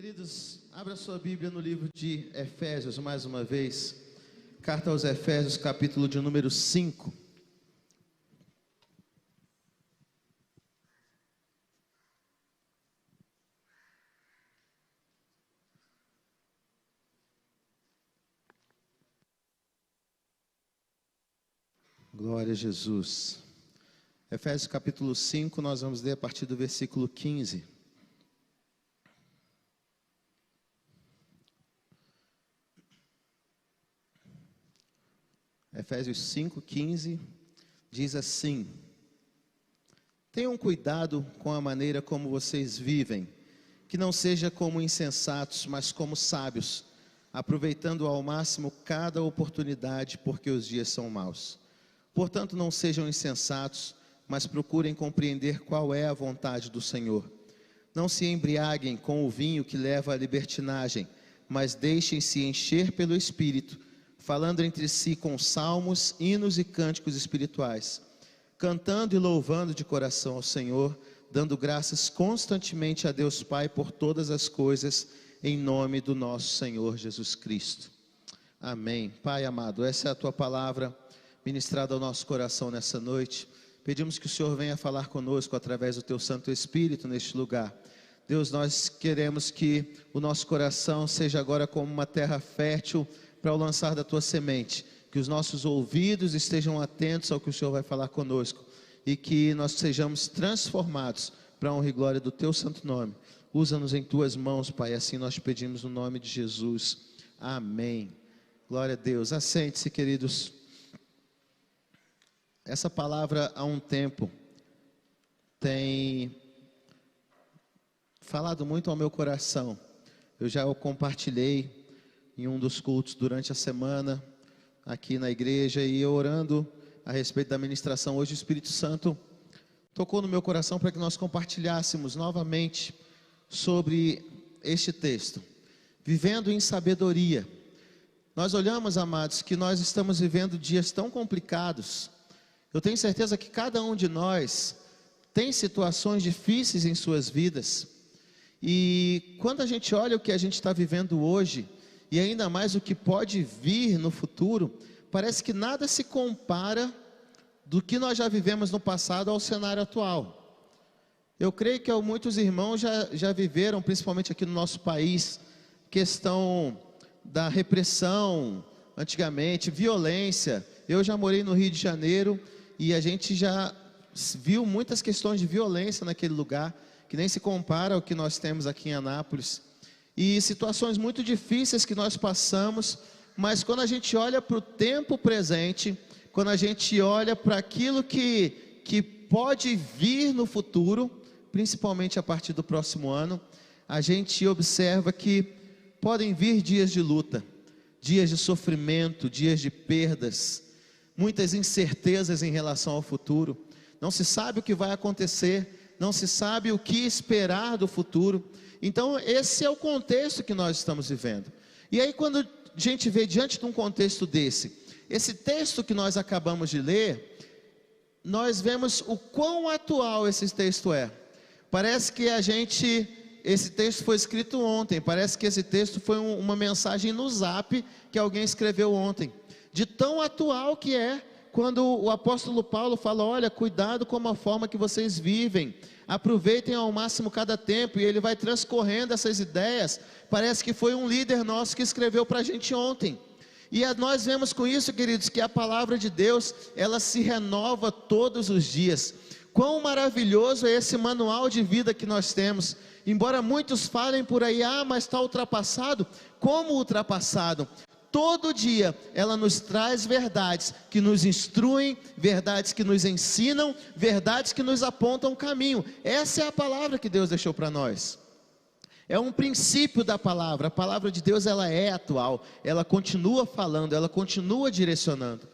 Queridos, abra sua Bíblia no livro de Efésios, mais uma vez. Carta aos Efésios, capítulo de número 5. Glória a Jesus. Efésios capítulo 5, nós vamos ler a partir do versículo 15. Efésios 5:15 diz assim: Tenham cuidado com a maneira como vocês vivem, que não seja como insensatos, mas como sábios, aproveitando ao máximo cada oportunidade, porque os dias são maus. Portanto, não sejam insensatos, mas procurem compreender qual é a vontade do Senhor. Não se embriaguem com o vinho que leva à libertinagem, mas deixem-se encher pelo Espírito, falando entre si com salmos, hinos e cânticos espirituais, cantando e louvando de coração ao Senhor, dando graças constantemente a Deus Pai por todas as coisas, em nome do nosso Senhor Jesus Cristo. Amém. Pai amado, essa é a Tua palavra ministrada ao nosso coração nessa noite. Pedimos que o Senhor venha falar conosco através do Teu Santo Espírito neste lugar. Deus, nós queremos que o nosso coração seja agora como uma terra fértil para o lançar da Tua semente, que os nossos ouvidos estejam atentos ao que o Senhor vai falar conosco, e que nós sejamos transformados para a honra e glória do Teu santo nome. Usa-nos em Tuas mãos, Pai, assim nós te pedimos no nome de Jesus. Amém. Glória a Deus. Assente-se, queridos. Essa palavra há um tempo tem falado muito ao meu coração. Eu já o compartilhei em um dos cultos durante a semana aqui na igreja, e orando a respeito da ministração hoje, o Espírito Santo tocou no meu coração para que nós compartilhássemos novamente sobre este texto, vivendo em sabedoria. Nós olhamos, amados, que nós estamos vivendo dias tão complicados. Eu tenho certeza que cada um de nós tem situações difíceis em suas vidas, e quando a gente olha o que a gente está vivendo hoje, e ainda mais o que pode vir no futuro, parece que nada se compara do que nós já vivemos no passado ao cenário atual. Eu creio que muitos irmãos já viveram, principalmente aqui no nosso país, questão da repressão, antigamente, violência. Eu já morei no Rio de Janeiro, e a gente já viu muitas questões de violência naquele lugar, que nem se compara ao que nós temos aqui em Anápolis. E situações muito difíceis que nós passamos, mas quando a gente olha para o tempo presente, quando a gente olha para aquilo que pode vir no futuro, principalmente a partir do próximo ano, a gente observa que podem vir dias de luta, dias de sofrimento, dias de perdas, muitas incertezas em relação ao futuro. Não se sabe o que vai acontecer, não se sabe o que esperar do futuro. Então esse é o contexto que nós estamos vivendo. E aí, quando a gente vê diante de um contexto desse, esse texto que nós acabamos de ler, nós vemos o quão atual esse texto é. Parece que esse texto foi escrito ontem, parece que esse texto foi uma mensagem no Zap que alguém escreveu ontem, de tão atual que é, quando o apóstolo Paulo fala: olha, cuidado com a forma que vocês vivem, aproveitem ao máximo cada tempo, e ele vai transcorrendo essas ideias. Parece que foi um líder nosso que escreveu para a gente ontem, e nós vemos com isso, queridos, que a palavra de Deus, ela se renova todos os dias. Quão maravilhoso é esse manual de vida que nós temos. Embora muitos falem por aí: mas está ultrapassado. Como ultrapassado? Todo dia ela nos traz verdades que nos instruem, verdades que nos ensinam, verdades que nos apontam o caminho. Essa é a palavra que Deus deixou para nós. É um princípio da palavra. A palavra de Deus, ela é atual, ela continua falando, ela continua direcionando.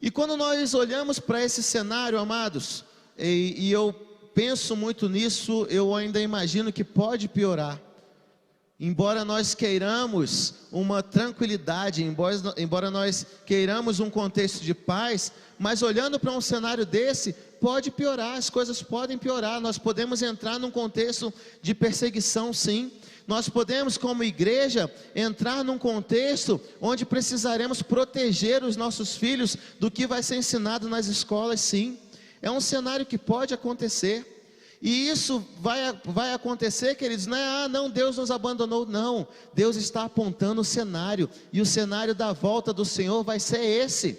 E quando nós olhamos para esse cenário, amados, e eu penso muito nisso, eu ainda imagino que pode piorar. Embora nós queiramos uma tranquilidade, embora nós queiramos um contexto de paz, mas olhando para um cenário desse, pode piorar, as coisas podem piorar. Nós podemos entrar num contexto de perseguição, sim. Nós podemos, como igreja, entrar num contexto onde precisaremos proteger os nossos filhos do que vai ser ensinado nas escolas, sim. É um cenário que pode acontecer. E isso vai acontecer, queridos, não é, não, Deus nos abandonou, não. Deus está apontando o cenário, e o cenário da volta do Senhor vai ser esse.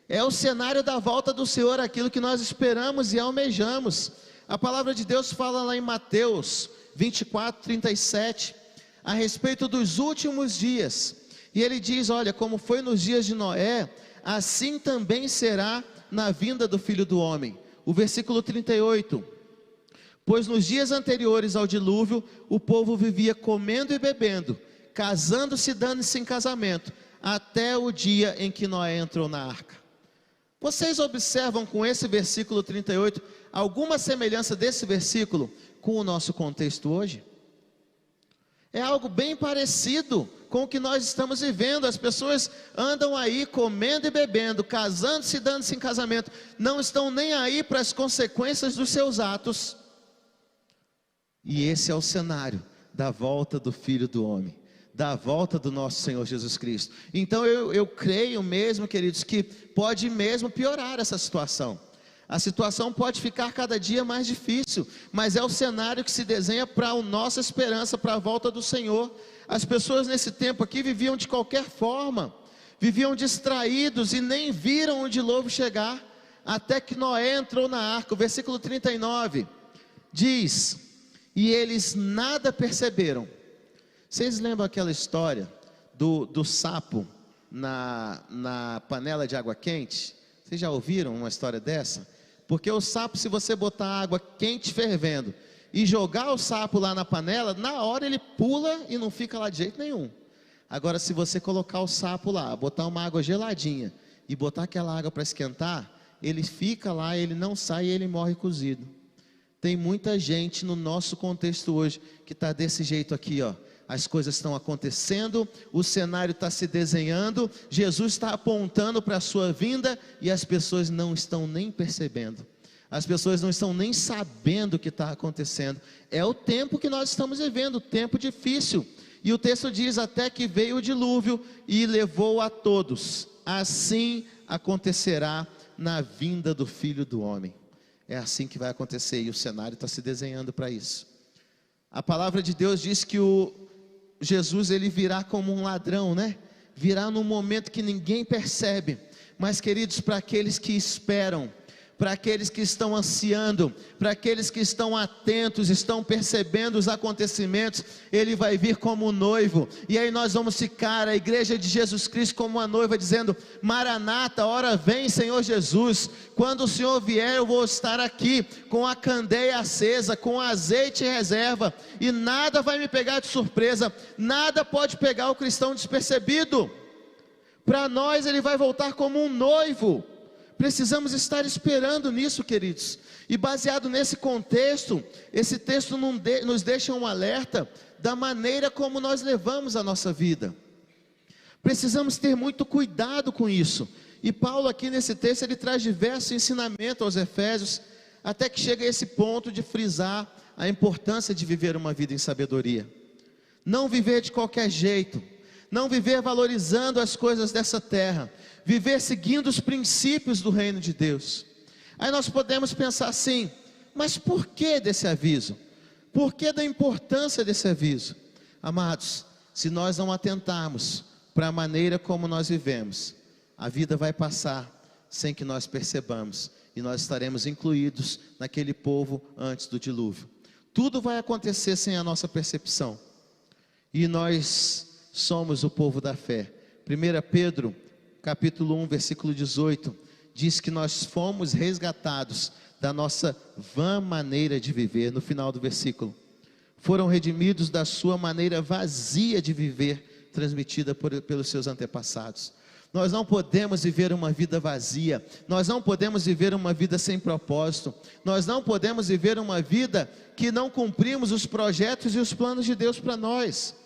É o cenário da volta do Senhor, aquilo que nós esperamos e almejamos. A palavra de Deus fala lá em Mateus 24, 37, a respeito dos últimos dias. E ele diz, olha, como foi nos dias de Noé, assim também será na vinda do Filho do Homem. O versículo 38, pois nos dias anteriores ao dilúvio, o povo vivia comendo e bebendo, casando-se e dando-se em casamento, até o dia em que Noé entrou na arca. Vocês observam com esse versículo 38, alguma semelhança desse versículo com o nosso contexto hoje? É algo bem parecido com o que nós estamos vivendo. As pessoas andam aí comendo e bebendo, casando-se e dando-se em casamento, não estão nem aí para as consequências dos seus atos. E esse é o cenário da volta do Filho do Homem, da volta do nosso Senhor Jesus Cristo. Então eu creio mesmo, queridos, que pode mesmo piorar essa situação. A situação pode ficar cada dia mais difícil, mas é o cenário que se desenha para a nossa esperança, para a volta do Senhor. As pessoas nesse tempo aqui viviam de qualquer forma, viviam distraídos e nem viram o dilúvio chegar, até que Noé entrou na arca. O versículo 39 diz, e eles nada perceberam. Vocês lembram aquela história do sapo na panela de água quente? Vocês já ouviram uma história dessa? Porque o sapo, se você botar água quente fervendo e jogar o sapo lá na panela, na hora ele pula e não fica lá de jeito nenhum. Agora, se você colocar o sapo lá, botar uma água geladinha e botar aquela água para esquentar, ele fica lá, ele não sai e ele morre cozido. Tem muita gente no nosso contexto hoje que está desse jeito aqui, ó. As coisas estão acontecendo, o cenário está se desenhando, Jesus está apontando para a sua vinda e as pessoas não estão nem percebendo, as pessoas não estão nem sabendo o que está acontecendo. É o tempo que nós estamos vivendo, tempo difícil. E o texto diz, até que veio o dilúvio e levou a todos. Assim acontecerá na vinda do Filho do Homem. É assim que vai acontecer e o cenário está se desenhando para isso. A palavra de Deus diz que Jesus ele virá como um ladrão, né? Virá num momento que ninguém percebe. Mas, queridos, para aqueles que esperam, para aqueles que estão ansiando, para aqueles que estão atentos, estão percebendo os acontecimentos, ele vai vir como um noivo. E aí nós vamos ficar, a igreja de Jesus Cristo, como uma noiva, dizendo, Maranata, hora vem, Senhor Jesus. Quando o Senhor vier, eu vou estar aqui com a candeia acesa, com azeite em reserva, e nada vai me pegar de surpresa, nada pode pegar o cristão despercebido. Para nós ele vai voltar como um noivo. Precisamos estar esperando nisso, queridos. E baseado nesse contexto, esse texto nos deixa um alerta da maneira como nós levamos a nossa vida. Precisamos ter muito cuidado com isso. E Paulo aqui nesse texto, ele traz diversos ensinamentos aos Efésios, até que chega a esse ponto de frisar a importância de viver uma vida em sabedoria. Não viver de qualquer jeito, não viver valorizando as coisas dessa terra, viver seguindo os princípios do reino de Deus. Aí nós podemos pensar assim, mas por que desse aviso? Por que da importância desse aviso? Amados, se nós não atentarmos para a maneira como nós vivemos, a vida vai passar sem que nós percebamos, e nós estaremos incluídos naquele povo antes do dilúvio. Tudo vai acontecer sem a nossa percepção, e nós somos o povo da fé. 1 Pedro capítulo 1, versículo 18, diz que nós fomos resgatados da nossa vã maneira de viver. No final do versículo, foram redimidos da sua maneira vazia de viver, transmitida pelos seus antepassados. Nós não podemos viver uma vida vazia, nós não podemos viver uma vida sem propósito, nós não podemos viver uma vida que não cumprimos os projetos e os planos de Deus para nós.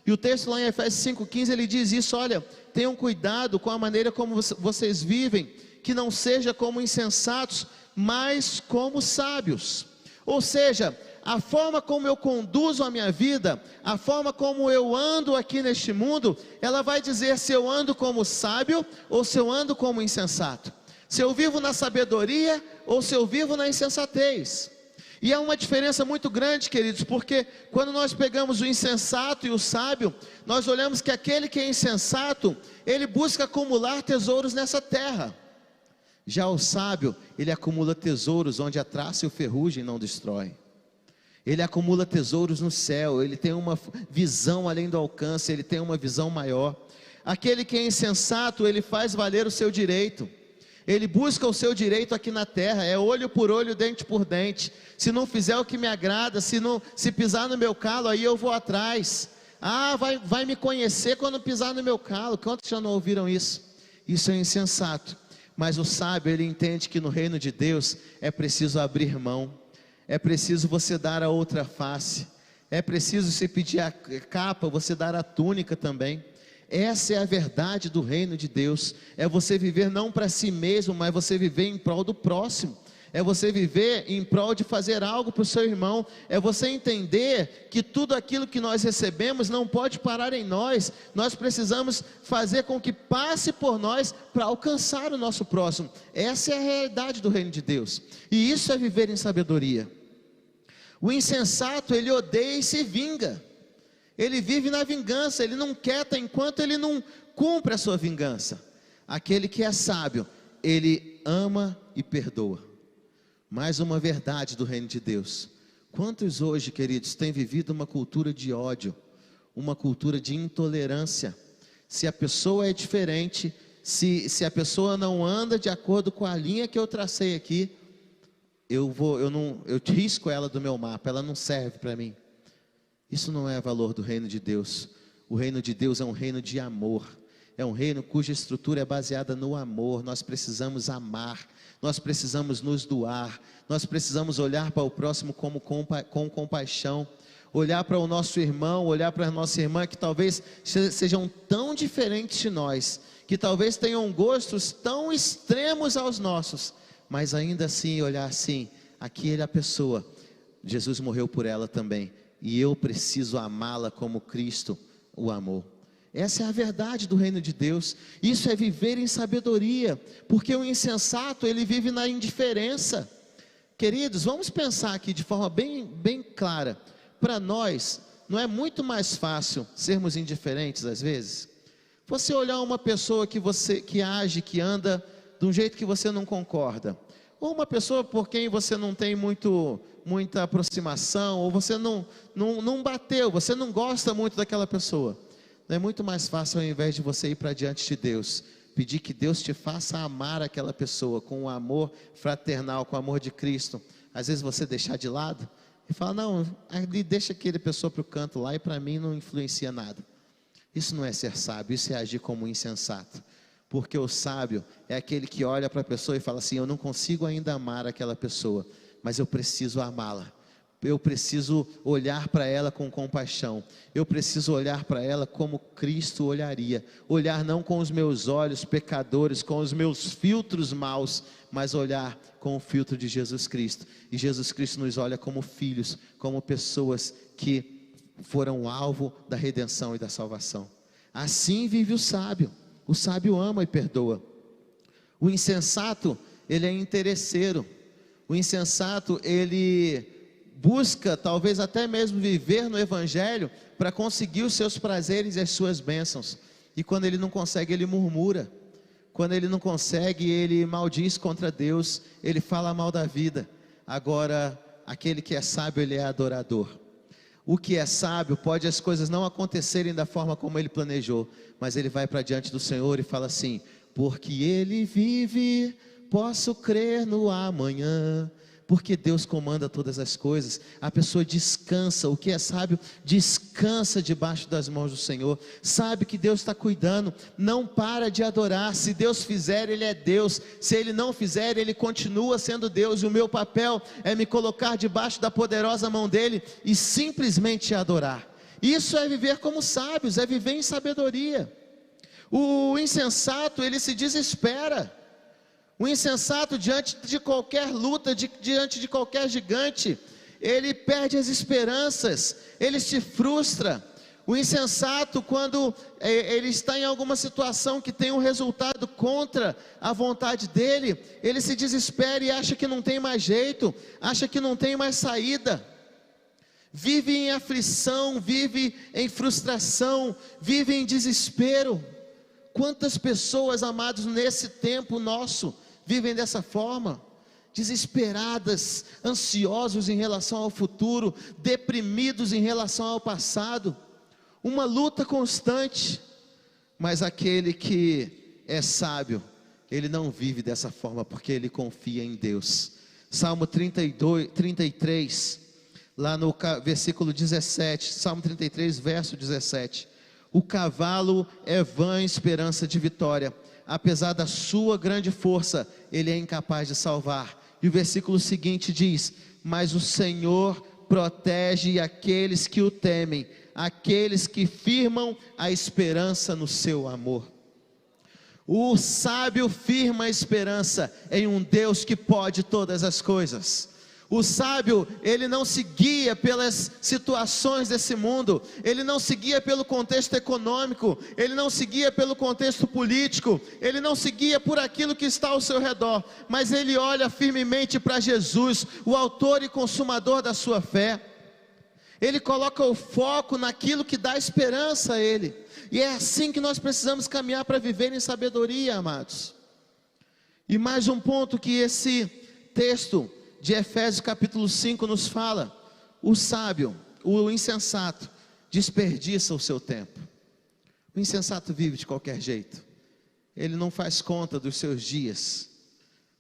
E o texto lá em Efésios 5,15, ele diz isso, olha, tenham cuidado com a maneira como vocês vivem, que não seja como insensatos, mas como sábios. Ou seja, a forma como eu conduzo a minha vida, a forma como eu ando aqui neste mundo, ela vai dizer se eu ando como sábio ou se eu ando como insensato, se eu vivo na sabedoria ou se eu vivo na insensatez. E há uma diferença muito grande, queridos, porque quando nós pegamos o insensato e o sábio, nós olhamos que aquele que é insensato, ele busca acumular tesouros nessa terra. Já o sábio, ele acumula tesouros onde a traça e o ferrugem não destrói. Ele acumula tesouros no céu, ele tem uma visão além do alcance, ele tem uma visão maior. Aquele que é insensato, ele faz valer o seu direito. Ele busca o seu direito aqui na terra, é olho por olho, dente por dente. Se não fizer o que me agrada, se pisar no meu calo, aí eu vou atrás. Vai me conhecer quando pisar no meu calo. Quantos já não ouviram isso? Isso é insensato. Mas o sábio, ele entende que no reino de Deus é preciso abrir mão, é preciso você dar a outra face, é preciso se pedir a capa, você dar a túnica também. Essa é a verdade do reino de Deus, é você viver não para si mesmo, mas você viver em prol do próximo, é você viver em prol de fazer algo para o seu irmão, é você entender que tudo aquilo que nós recebemos não pode parar em nós, nós precisamos fazer com que passe por nós para alcançar o nosso próximo. Essa é a realidade do reino de Deus, e isso é viver em sabedoria. O insensato, ele odeia e se vinga. Ele vive na vingança, ele não quieta enquanto ele não cumpre a sua vingança. Aquele que é sábio, ele ama e perdoa. Mais uma verdade do reino de Deus. Quantos hoje, queridos, têm vivido uma cultura de ódio, uma cultura de intolerância? Se a pessoa é diferente, se a pessoa não anda de acordo com a linha que eu tracei aqui, eu risco ela do meu mapa, ela não serve para mim. Isso não é valor do reino de Deus. O reino de Deus é um reino de amor, é um reino cuja estrutura é baseada no amor. Nós precisamos amar, nós precisamos nos doar, nós precisamos olhar para o próximo com compaixão, olhar para o nosso irmão, olhar para a nossa irmã que talvez sejam tão diferentes de nós, que talvez tenham gostos tão extremos aos nossos, mas ainda assim olhar assim, aquela pessoa, Jesus morreu por ela também, e eu preciso amá-la como Cristo o amou. Essa é a verdade do reino de Deus. Isso é viver em sabedoria, porque o insensato, ele vive na indiferença. Queridos, vamos pensar aqui de forma bem clara. Para nós, não é muito mais fácil sermos indiferentes às vezes? Você olhar uma pessoa que age, que anda de um jeito que você não concorda, ou uma pessoa por quem você não tem muita aproximação, ou você não bateu, você não gosta muito daquela pessoa. Não é muito mais fácil, ao invés de você ir para diante de Deus, pedir que Deus te faça amar aquela pessoa com o amor fraternal, com o amor de Cristo, às vezes você deixar de lado e falar, não, deixa aquela pessoa para o canto lá, e para mim não influencia nada. Isso não é ser sábio, isso é agir como um insensato. Porque o sábio é aquele que olha para a pessoa e fala assim, eu não consigo ainda amar aquela pessoa, mas eu preciso amá-la, eu preciso olhar para ela com compaixão, eu preciso olhar para ela como Cristo olharia, olhar não com os meus olhos pecadores, com os meus filtros maus, mas olhar com o filtro de Jesus Cristo. E Jesus Cristo nos olha como filhos, como pessoas que foram alvo da redenção e da salvação. Assim vive o sábio ama e perdoa. O insensato, ele é interesseiro. O insensato, ele busca talvez até mesmo viver no evangelho para conseguir os seus prazeres e as suas bênçãos, e quando ele não consegue, ele murmura, quando ele não consegue, ele maldiz contra Deus, ele fala mal da vida. Agora, aquele que é sábio, ele é adorador. O que é sábio, pode as coisas não acontecerem da forma como ele planejou, mas ele vai para diante do Senhor e fala assim, porque ele vive, posso crer no amanhã. Porque Deus comanda todas as coisas, a pessoa descansa. O que é sábio, descansa debaixo das mãos do Senhor, sabe que Deus está cuidando, não para de adorar. Se Deus fizer, Ele é Deus, se Ele não fizer, Ele continua sendo Deus, e o meu papel é me colocar debaixo da poderosa mão dEle, e simplesmente adorar. Isso é viver como sábios, é viver em sabedoria. O insensato, ele se desespera. O insensato, diante de qualquer luta, diante de qualquer gigante, ele perde as esperanças, ele se frustra. O insensato, quando ele está em alguma situação que tem um resultado contra a vontade dele, ele se desespera e acha que não tem mais jeito, acha que não tem mais saída. Vive em aflição, vive em frustração, vive em desespero. Quantas pessoas, amados, nesse tempo nosso, vivem dessa forma? Desesperadas, ansiosos em relação ao futuro, deprimidos em relação ao passado. Uma luta constante. Mas aquele que é sábio, ele não vive dessa forma, porque ele confia em Deus. Salmo 33, lá no versículo 17, Salmo 33, verso 17. O cavalo é vã esperança de vitória, apesar da sua grande força, ele é incapaz de salvar. E o versículo seguinte diz: mas o Senhor protege aqueles que o temem, aqueles que firmam a esperança no seu amor. O sábio firma a esperança em um Deus que pode todas as coisas. O sábio, ele não se guia pelas situações desse mundo, ele não se guia pelo contexto econômico, ele não se guia pelo contexto político, ele não se guia por aquilo que está ao seu redor, mas ele olha firmemente para Jesus, o autor e consumador da sua fé. Ele coloca o foco naquilo que dá esperança a ele, e é assim que nós precisamos caminhar para viver em sabedoria, amados. E mais um ponto que esse texto de Efésios capítulo 5 nos fala: o sábio, o insensato, desperdiça o seu tempo. O insensato vive de qualquer jeito, ele não faz conta dos seus dias,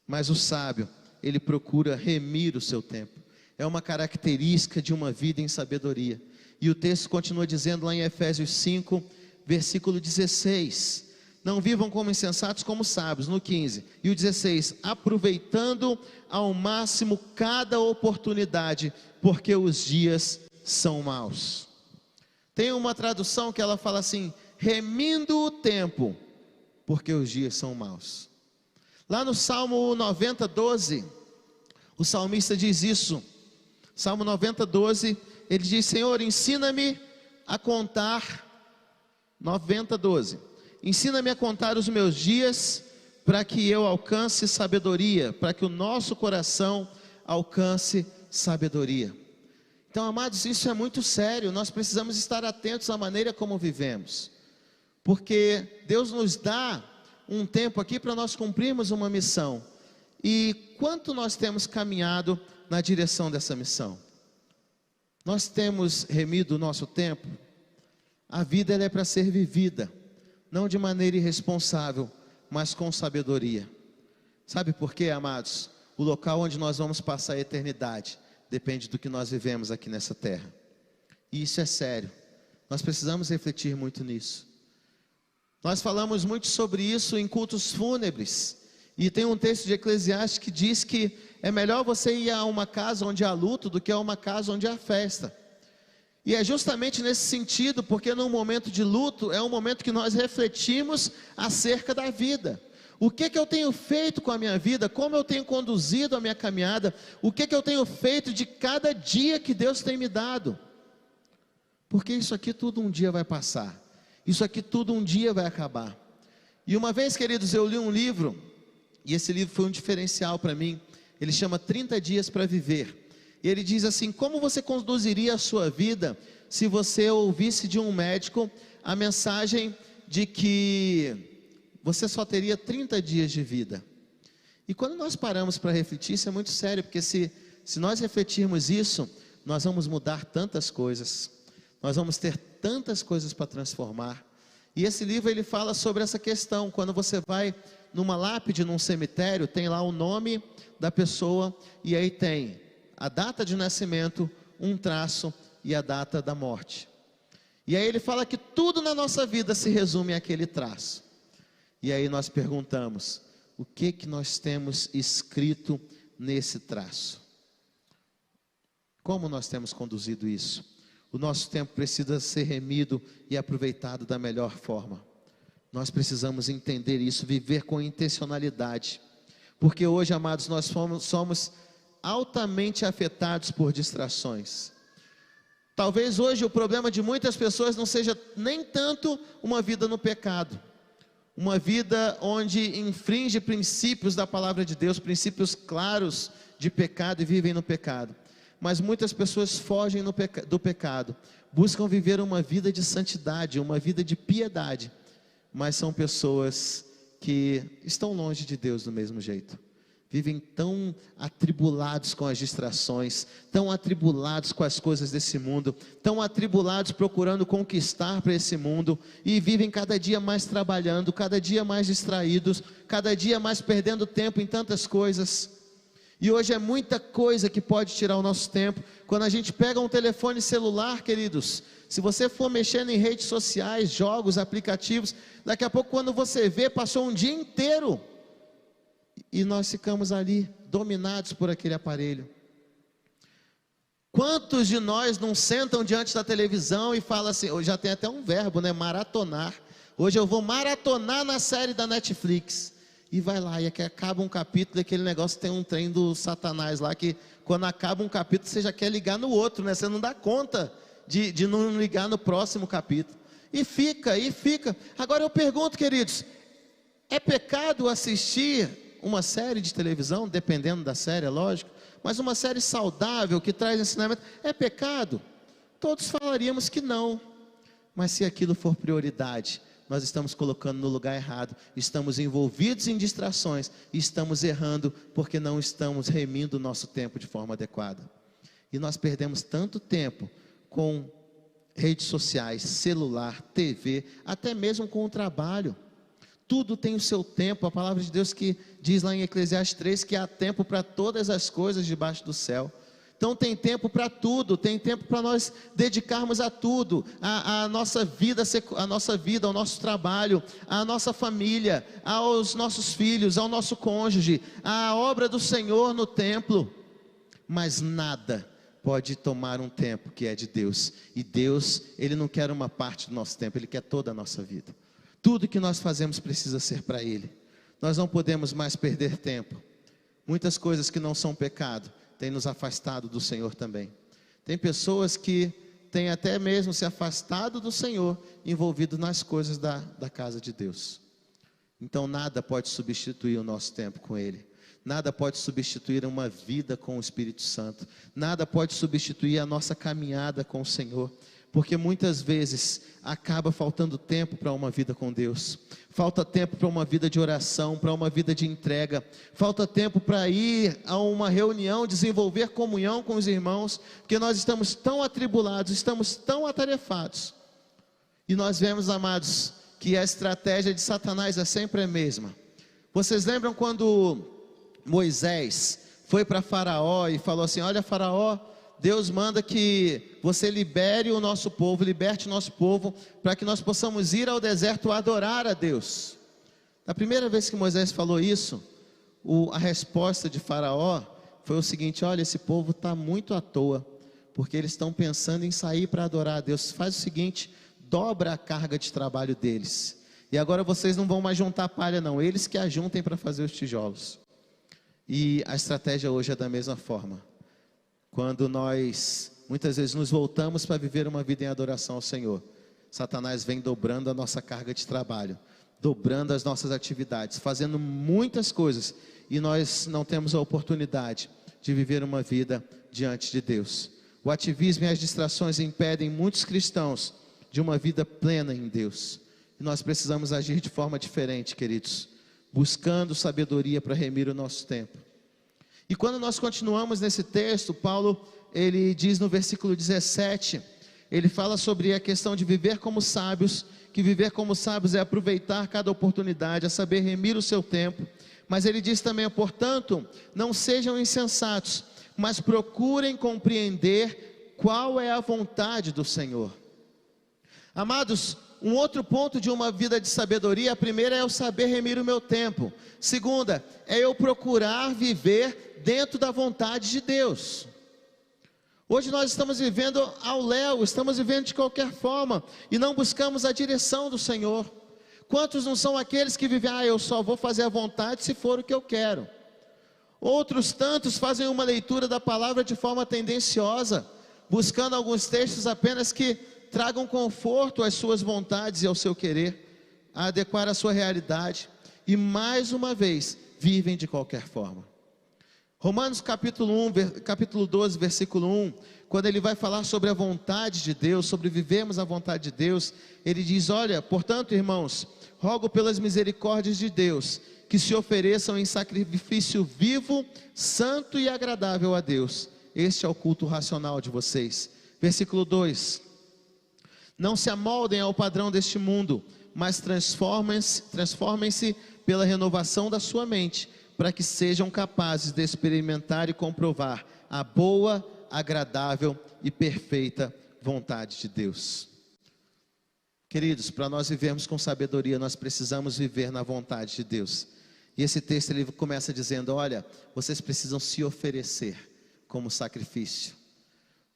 mas o sábio, ele procura remir o seu tempo. É uma característica de uma vida em sabedoria. E o texto continua dizendo lá em Efésios 5, versículo 16: não vivam como insensatos, como sábios, no 15, e o 16, aproveitando ao máximo cada oportunidade, porque os dias são maus. Tem uma tradução que ela fala assim: remindo o tempo, porque os dias são maus. Lá no Salmo 90, 12, o salmista diz isso. Salmo 90, 12, ele diz: Senhor, ensina-me a contar, 90, 12, ensina-me a contar os meus dias, para que eu alcance sabedoria, para que o nosso coração alcance sabedoria. Então, amados, isso é muito sério, nós precisamos estar atentos à maneira como vivemos, porque Deus nos dá um tempo aqui para nós cumprirmos uma missão. E quanto nós temos caminhado na direção dessa missão? Nós temos remido o nosso tempo? A vida, ela é para ser vivida, não de maneira irresponsável, mas com sabedoria. Sabe por quê, amados? O local onde nós vamos passar a eternidade depende do que nós vivemos aqui nessa terra. E isso é sério, nós precisamos refletir muito nisso. Nós falamos muito sobre isso em cultos fúnebres, e tem um texto de Eclesiastes que diz que é melhor você ir a uma casa onde há luto do que a uma casa onde há festa. E é justamente nesse sentido, porque num momento de luto é um momento que nós refletimos acerca da vida. O que eu tenho feito com a minha vida? Como eu tenho conduzido a minha caminhada? O que eu tenho feito de cada dia que Deus tem me dado? Porque isso aqui tudo um dia vai passar, isso aqui tudo um dia vai acabar. E uma vez, queridos, eu li um livro, e esse livro foi um diferencial para mim. Ele chama 30 Dias para Viver. E ele diz assim: como você conduziria a sua vida se você ouvisse de um médico a mensagem de que você só teria 30 dias de vida? E quando nós paramos para refletir, isso é muito sério, porque se nós refletirmos isso, nós vamos mudar tantas coisas, nós vamos ter tantas coisas para transformar. E esse livro, ele fala sobre essa questão. Quando você vai numa lápide, num cemitério, tem lá o nome da pessoa, e aí tem a data de nascimento, um traço e a data da morte. E aí ele fala que tudo na nossa vida se resume àquele traço. E aí nós perguntamos: o que nós temos escrito nesse traço? Como nós temos conduzido isso? O nosso tempo precisa ser remido e aproveitado da melhor forma. Nós precisamos entender isso, viver com intencionalidade. Porque hoje, amados, nós somos altamente afetados por distrações. Talvez hoje o problema de muitas pessoas não seja nem tanto uma vida no pecado, uma vida onde infringe princípios da palavra de Deus, princípios claros de pecado e vivem no pecado. Mas muitas pessoas fogem do pecado, buscam viver uma vida de santidade, uma vida de piedade, mas são pessoas que estão longe de Deus do mesmo jeito. Vivem tão atribulados com as distrações, tão atribulados com as coisas desse mundo, tão atribulados procurando conquistar para esse mundo, e vivem cada dia mais trabalhando, cada dia mais distraídos, cada dia mais perdendo tempo em tantas coisas. E hoje é muita coisa que pode tirar o nosso tempo. Quando a gente pega um telefone celular, queridos, se você for mexendo em redes sociais, jogos, aplicativos, daqui a pouco quando você vê, passou um dia inteiro, e nós ficamos ali, dominados por aquele aparelho. Quantos de nós não sentam diante da televisão e falam assim, hoje já tem até um verbo, né? Maratonar. Hoje eu vou maratonar na série da Netflix. E vai lá, e aqui acaba um capítulo, aquele negócio tem um trem do Satanás lá, que quando acaba um capítulo, você já quer ligar no outro, né? Você não dá conta de não ligar no próximo capítulo. E fica. Agora eu pergunto, queridos, é pecado assistir uma série de televisão, dependendo da série, é lógico, mas uma série saudável, que traz ensinamento, é pecado? Todos falaríamos que não, mas se aquilo for prioridade, nós estamos colocando no lugar errado, estamos envolvidos em distrações, e estamos errando, porque não estamos remindo o nosso tempo de forma adequada, e nós perdemos tanto tempo com redes sociais, celular, TV, até mesmo com o trabalho. Tudo tem o seu tempo. A palavra de Deus que diz lá em Eclesiastes 3 que há tempo para todas as coisas debaixo do céu. Então tem tempo para tudo, tem tempo para nós dedicarmos a tudo, a nossa vida, ao nosso trabalho, à nossa família, aos nossos filhos, ao nosso cônjuge, à obra do Senhor no templo. Mas nada pode tomar um tempo que é de Deus. E Deus, Ele não quer uma parte do nosso tempo, Ele quer toda a nossa vida. Tudo que nós fazemos precisa ser para Ele. Nós não podemos mais perder tempo. Muitas coisas que não são pecado têm nos afastado do Senhor também. Tem pessoas que têm até mesmo se afastado do Senhor, envolvido nas coisas da casa de Deus. Então nada pode substituir o nosso tempo com Ele. Nada pode substituir uma vida com o Espírito Santo. Nada pode substituir a nossa caminhada com o Senhor. Porque muitas vezes acaba faltando tempo para uma vida com Deus, falta tempo para uma vida de oração, para uma vida de entrega, falta tempo para ir a uma reunião, desenvolver comunhão com os irmãos, porque nós estamos tão atribulados, estamos tão atarefados. E nós vemos, amados, que a estratégia de Satanás é sempre a mesma. Vocês lembram quando Moisés foi para Faraó e falou assim: olha, Faraó, Deus manda que você liberte o nosso povo, para que nós possamos ir ao deserto adorar a Deus. Na primeira vez que Moisés falou isso, a resposta de Faraó foi o seguinte: olha, esse povo está muito à toa, porque eles estão pensando em sair para adorar a Deus. Faz o seguinte, dobra a carga de trabalho deles, e agora vocês não vão mais juntar palha não, eles que ajuntem para fazer os tijolos. E a estratégia hoje é da mesma forma. Quando nós, muitas vezes, nos voltamos para viver uma vida em adoração ao Senhor, Satanás vem dobrando a nossa carga de trabalho, dobrando as nossas atividades, fazendo muitas coisas, e nós não temos a oportunidade de viver uma vida diante de Deus. O ativismo e as distrações impedem muitos cristãos de uma vida plena em Deus, e nós precisamos agir de forma diferente, queridos, buscando sabedoria para remir o nosso tempo. E quando nós continuamos nesse texto, Paulo, ele diz no versículo 17, ele fala sobre a questão de viver como sábios, que viver como sábios é aproveitar cada oportunidade, é saber remir o seu tempo, mas ele diz também, portanto, não sejam insensatos, mas procurem compreender qual é a vontade do Senhor. Amados, um outro ponto de uma vida de sabedoria, a primeira é eu saber remir o meu tempo. Segunda, é eu procurar viver dentro da vontade de Deus. Hoje nós estamos vivendo ao léu, estamos vivendo de qualquer forma, e não buscamos a direção do Senhor. Quantos não são aqueles que vivem, eu só vou fazer a vontade se for o que eu quero? Outros tantos fazem uma leitura da palavra de forma tendenciosa, buscando alguns textos apenas que tragam conforto às suas vontades e ao seu querer, a adequar a sua realidade, e mais uma vez, vivem de qualquer forma. Romanos capítulo 12, versículo 1, quando ele vai falar sobre a vontade de Deus, sobre vivermos a vontade de Deus, ele diz: olha, portanto, irmãos, rogo pelas misericórdias de Deus, que se ofereçam em sacrifício vivo, santo e agradável a Deus. Este é o culto racional de vocês. Versículo 2: não se amoldem ao padrão deste mundo, mas transformem-se pela renovação da sua mente, para que sejam capazes de experimentar e comprovar a boa, agradável e perfeita vontade de Deus. Queridos, para nós vivermos com sabedoria, nós precisamos viver na vontade de Deus. E esse texto ele começa dizendo: olha, vocês precisam se oferecer como sacrifício.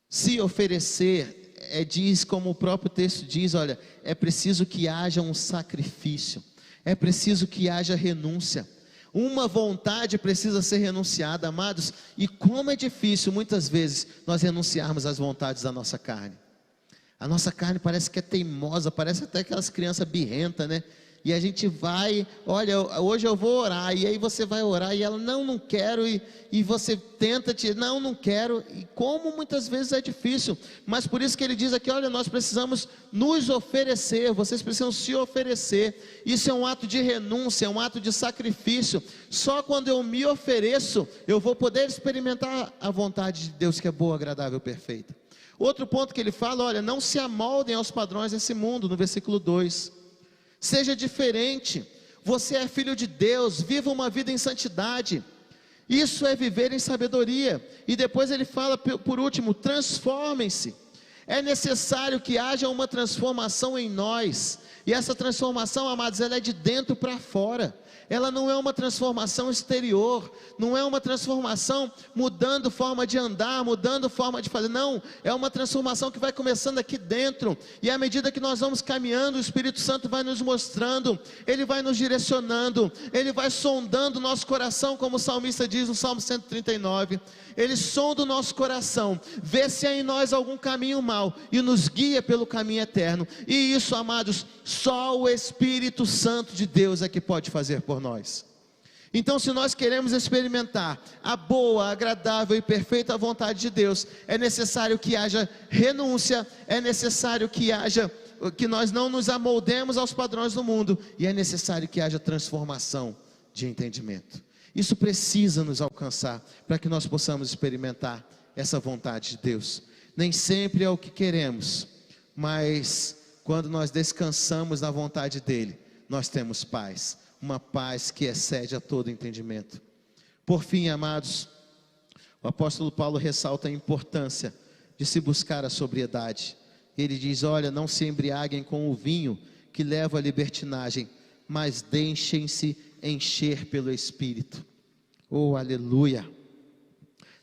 Se oferecer, diz como o próprio texto diz, olha, é preciso que haja um sacrifício, é preciso que haja renúncia. Uma vontade precisa ser renunciada, amados, e como é difícil muitas vezes nós renunciarmos às vontades da nossa carne. A nossa carne parece que é teimosa, parece até aquelas crianças birrentas, né? E a gente vai, olha, hoje eu vou orar, e aí você vai orar, e ela, não quero, e você tenta, não quero, e como muitas vezes é difícil, mas por isso que ele diz aqui, olha, nós precisamos nos oferecer, vocês precisam se oferecer, isso é um ato de renúncia, é um ato de sacrifício, só quando eu me ofereço, eu vou poder experimentar a vontade de Deus, que é boa, agradável, perfeita. Outro ponto que ele fala, olha, não se amoldem aos padrões desse mundo, no versículo 2, seja diferente, você é filho de Deus, viva uma vida em santidade, isso é viver em sabedoria. E depois ele fala, por último, transformem-se. É necessário que haja uma transformação em nós, e essa transformação, amados, ela é de dentro para fora. Ela não é uma transformação exterior, não é uma transformação mudando forma de andar, mudando forma de fazer, não, é uma transformação que vai começando aqui dentro, e à medida que nós vamos caminhando, o Espírito Santo vai nos mostrando, ele vai nos direcionando, ele vai sondando o nosso coração, como o salmista diz no Salmo 139, ele sonda o nosso coração, vê se há em nós algum caminho mau, e nos guia pelo caminho eterno, e isso, amados, só o Espírito Santo de Deus é que pode fazer por nós. Então, se nós queremos experimentar a boa, agradável e perfeita vontade de Deus, é necessário que haja renúncia, é necessário que nós não nos amoldemos aos padrões do mundo, e é necessário que haja transformação de entendimento. Isso precisa nos alcançar, para que nós possamos experimentar essa vontade de Deus. Nem sempre é o que queremos, mas quando nós descansamos na vontade dEle, nós temos paz, uma paz que excede a todo entendimento. Por fim, amados, o apóstolo Paulo ressalta a importância de se buscar a sobriedade. Ele diz, olha, não se embriaguem com o vinho que leva à libertinagem, mas deixem-se encher pelo Espírito. Oh, aleluia!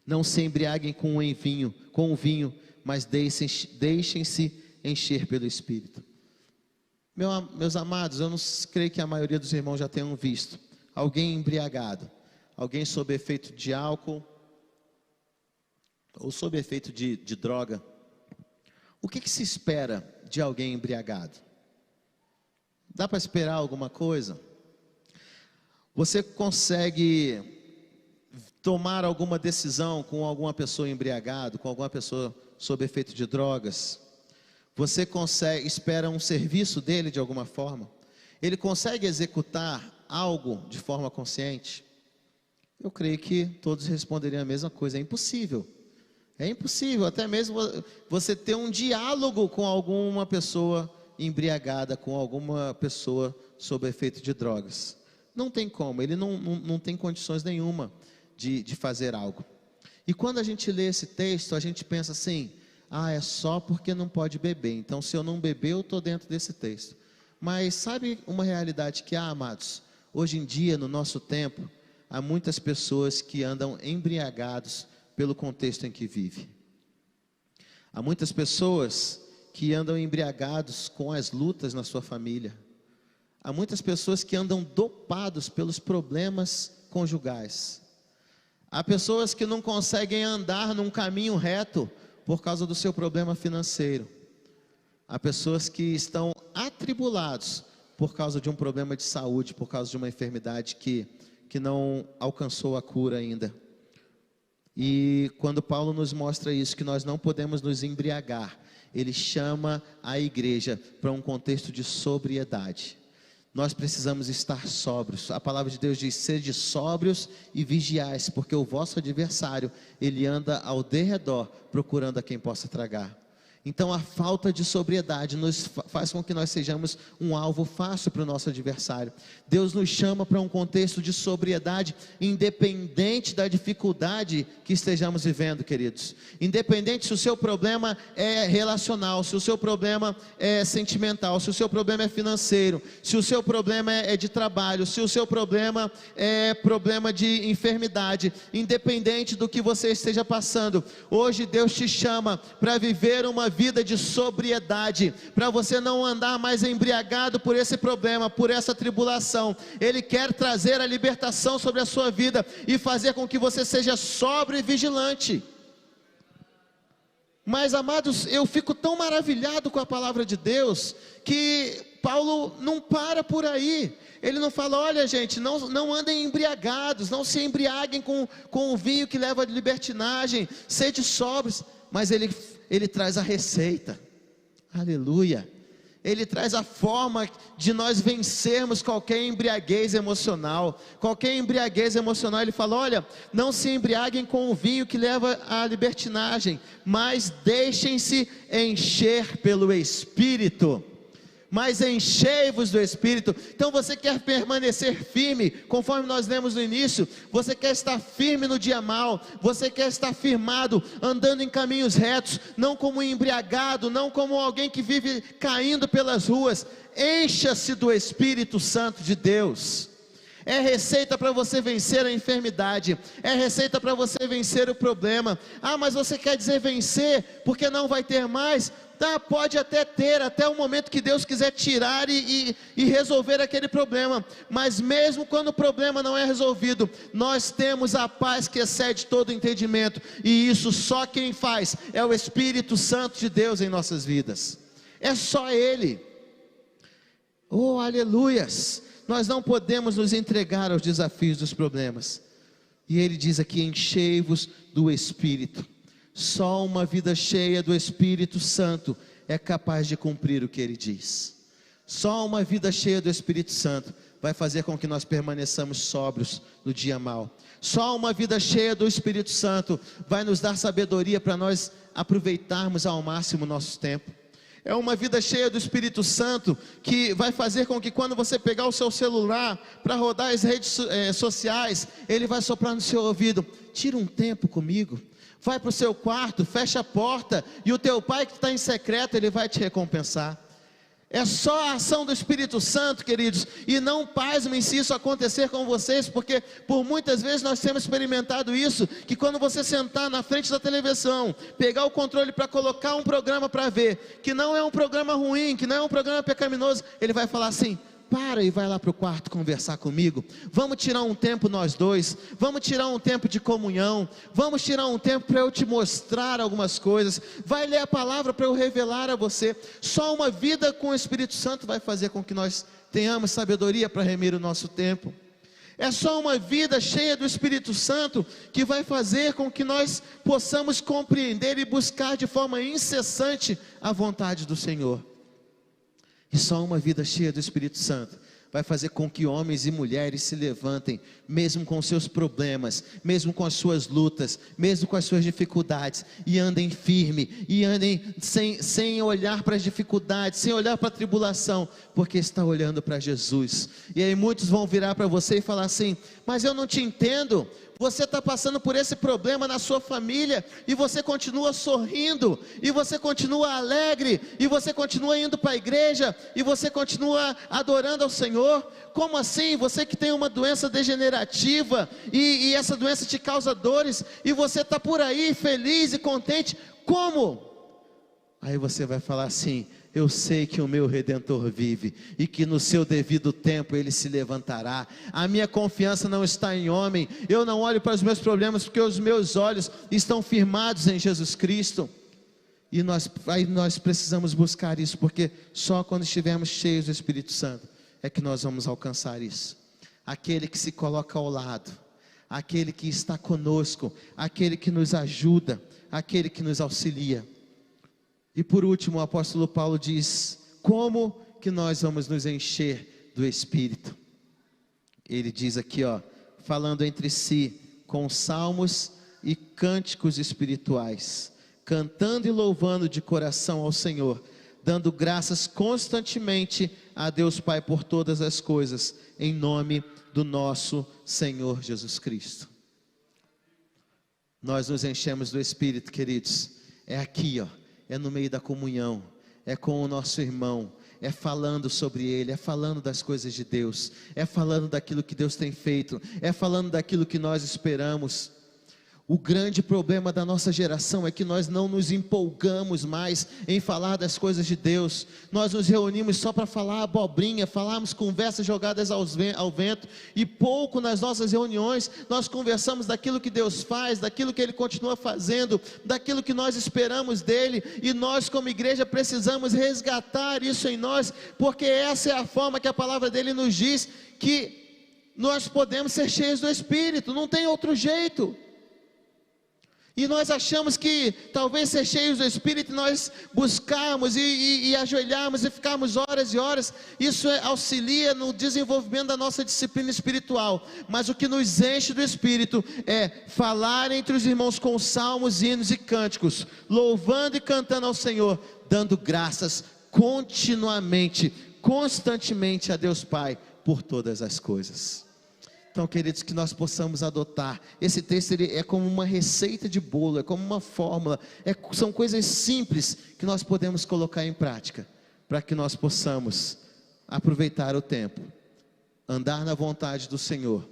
Não se embriaguem com o vinho, mas deixem-se encher pelo Espírito. Meus amados, eu não creio que a maioria dos irmãos já tenham visto alguém embriagado, alguém sob efeito de álcool, ou sob efeito de droga. O que se espera de alguém embriagado? Dá para esperar alguma coisa? Você consegue tomar alguma decisão com alguma pessoa embriagada, com alguma pessoa sob efeito de drogas? Você espera um serviço dele de alguma forma? Ele consegue executar algo de forma consciente? Eu creio que todos responderiam a mesma coisa, é impossível. É impossível, até mesmo você ter um diálogo com alguma pessoa embriagada, com alguma pessoa sob efeito de drogas. Não tem como, ele não tem condições nenhuma de fazer algo. E quando a gente lê esse texto, a gente pensa assim, é só porque não pode beber, então se eu não beber, eu estou dentro desse texto. Mas sabe uma realidade que há, amados? Hoje em dia, no nosso tempo, há muitas pessoas que andam embriagados pelo contexto em que vive. Há muitas pessoas que andam embriagados com as lutas na sua família. Há muitas pessoas que andam dopados pelos problemas conjugais. Há pessoas que não conseguem andar num caminho reto por causa do seu problema financeiro. Há pessoas que estão atribulados por causa de um problema de saúde, por causa de uma enfermidade que não alcançou a cura ainda. E quando Paulo nos mostra isso, que nós não podemos nos embriagar, ele chama a igreja para um contexto de sobriedade. Nós precisamos estar sóbrios. A palavra de Deus diz: sede sóbrios e vigiais, porque o vosso adversário, ele anda ao derredor, procurando a quem possa tragar. Então a falta de sobriedade nos faz com que nós sejamos um alvo fácil para o nosso adversário. Deus nos chama para um contexto de sobriedade, independente da dificuldade que estejamos vivendo, queridos. Independente se o seu problema é relacional, se o seu problema é sentimental, se o seu problema é financeiro, se o seu problema é de trabalho, se o seu problema é problema de enfermidade, independente do que você esteja passando, hoje Deus te chama para viver uma vida de sobriedade, para você não andar mais embriagado por esse problema, por essa tribulação. Ele quer trazer a libertação sobre a sua vida e fazer com que você seja sóbrio e vigilante. Mas, amados, eu fico tão maravilhado com a palavra de Deus, que Paulo não para por aí. Ele não fala: olha gente, não andem embriagados, não se embriaguem com o vinho que leva à libertinagem, sede sóbrios. Mas ele traz a receita, aleluia. Ele traz a forma de nós vencermos qualquer embriaguez emocional. Qualquer embriaguez emocional, ele fala: olha, não se embriaguem com o vinho que leva à libertinagem, mas deixem-se encher pelo Espírito. Mas enchei-vos do Espírito. Então você quer permanecer firme, conforme nós lemos no início, você quer estar firme no dia mau, você quer estar firmado, andando em caminhos retos, não como embriagado, não como alguém que vive caindo pelas ruas. Encha-se do Espírito Santo de Deus. É receita para você vencer a enfermidade, é receita para você vencer o problema. Ah, mas você quer dizer vencer, porque não vai ter mais? Tá, pode até ter, até o momento que Deus quiser tirar e resolver aquele problema. Mas mesmo quando o problema não é resolvido, nós temos a paz que excede todo entendimento. E isso só quem faz é o Espírito Santo de Deus em nossas vidas. É só Ele. Oh, aleluias! Nós não podemos nos entregar aos desafios dos problemas. E ele diz aqui: enchei-vos do Espírito. Só uma vida cheia do Espírito Santo é capaz de cumprir o que ele diz. Só uma vida cheia do Espírito Santo vai fazer com que nós permaneçamos sóbrios no dia mau. Só uma vida cheia do Espírito Santo vai nos dar sabedoria para nós aproveitarmos ao máximo o nosso tempo. É uma vida cheia do Espírito Santo que vai fazer com que, quando você pegar o seu celular para rodar as redes sociais, ele vai soprar no seu ouvido: tira um tempo comigo. Vai para o seu quarto, fecha a porta, e o teu pai que está em secreto, ele vai te recompensar. É só a ação do Espírito Santo, queridos. E não pasmem se isso acontecer com vocês, porque por muitas vezes nós temos experimentado isso, que quando você sentar na frente da televisão, pegar o controle para colocar um programa para ver, que não é um programa ruim, que não é um programa pecaminoso, ele vai falar assim: para e vai lá para o quarto conversar comigo. Vamos tirar um tempo nós dois. Vamos tirar um tempo de comunhão. Vamos tirar um tempo para eu te mostrar algumas coisas. Vai ler a palavra para eu revelar a você. Só uma vida com o Espírito Santo vai fazer com que nós tenhamos sabedoria para remir o nosso tempo. É só uma vida cheia do Espírito Santo que vai fazer com que nós possamos compreender e buscar de forma incessante a vontade do Senhor. E só uma vida cheia do Espírito Santo vai fazer com que homens e mulheres se levantem, mesmo com seus problemas, mesmo com as suas lutas, mesmo com as suas dificuldades, e andem firme, e andem sem olhar para as dificuldades, sem olhar para a tribulação, porque está olhando para Jesus. E aí muitos vão virar para você e falar assim: mas eu não te entendo. Você está passando por esse problema na sua família, e você continua sorrindo, e você continua alegre, e você continua indo para a igreja, e você continua adorando ao Senhor. Como assim? Você que tem uma doença degenerativa, e essa doença te causa dores, e você está por aí feliz e contente, como? Aí você vai falar assim: eu sei que o meu Redentor vive e que no seu devido tempo ele se levantará. A minha confiança não está em homem, eu não olho para os meus problemas porque os meus olhos estão firmados em Jesus Cristo. E nós precisamos buscar isso, porque só quando estivermos cheios do Espírito Santo é que nós vamos alcançar isso. Aquele que se coloca ao lado, aquele que está conosco, aquele que nos ajuda, aquele que nos auxilia. E por último, o apóstolo Paulo diz: como que nós vamos nos encher do Espírito? Ele diz aqui, falando entre si, com salmos e cânticos espirituais, cantando e louvando de coração ao Senhor, dando graças constantemente a Deus Pai por todas as coisas, em nome do nosso Senhor Jesus Cristo. Nós nos enchemos do Espírito, queridos, é aqui, é no meio da comunhão, é com o nosso irmão, é falando sobre ele, é falando das coisas de Deus, é falando daquilo que Deus tem feito, é falando daquilo que nós esperamos. O grande problema da nossa geração é que nós não nos empolgamos mais em falar das coisas de Deus. Nós nos reunimos só para falar abobrinha, falarmos conversas jogadas ao vento, e pouco nas nossas reuniões nós conversamos daquilo que Deus faz, daquilo que Ele continua fazendo, daquilo que nós esperamos dEle. E nós como igreja precisamos resgatar isso em nós, porque essa é a forma que a palavra dEle nos diz que nós podemos ser cheios do Espírito, não tem outro jeito. E nós achamos que talvez ser cheios do Espírito, nós buscarmos e ajoelharmos e ficarmos horas e horas, isso auxilia no desenvolvimento da nossa disciplina espiritual. Mas o que nos enche do Espírito é falar entre os irmãos com salmos, hinos e cânticos, louvando e cantando ao Senhor, dando graças continuamente, constantemente a Deus Pai por todas as coisas. Então, queridos, que nós possamos adotar. Esse texto ele é como uma receita de bolo, é como uma fórmula, são coisas simples que nós podemos colocar em prática, para que nós possamos aproveitar o tempo, andar na vontade do Senhor,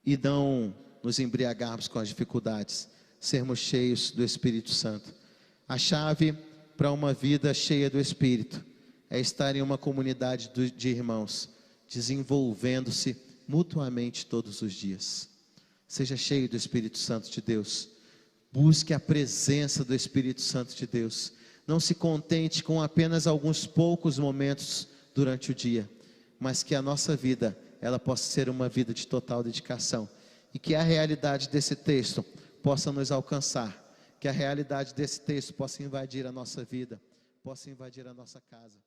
e não nos embriagarmos com as dificuldades, sermos cheios do Espírito Santo. A chave para uma vida cheia do Espírito é estar em uma comunidade de irmãos, desenvolvendo-se mutuamente todos os dias. Seja cheio do Espírito Santo de Deus, busque a presença do Espírito Santo de Deus, não se contente com apenas alguns poucos momentos durante o dia, mas que a nossa vida, ela possa ser uma vida de total dedicação, e que a realidade desse texto possa nos alcançar, que a realidade desse texto possa invadir a nossa vida, possa invadir a nossa casa.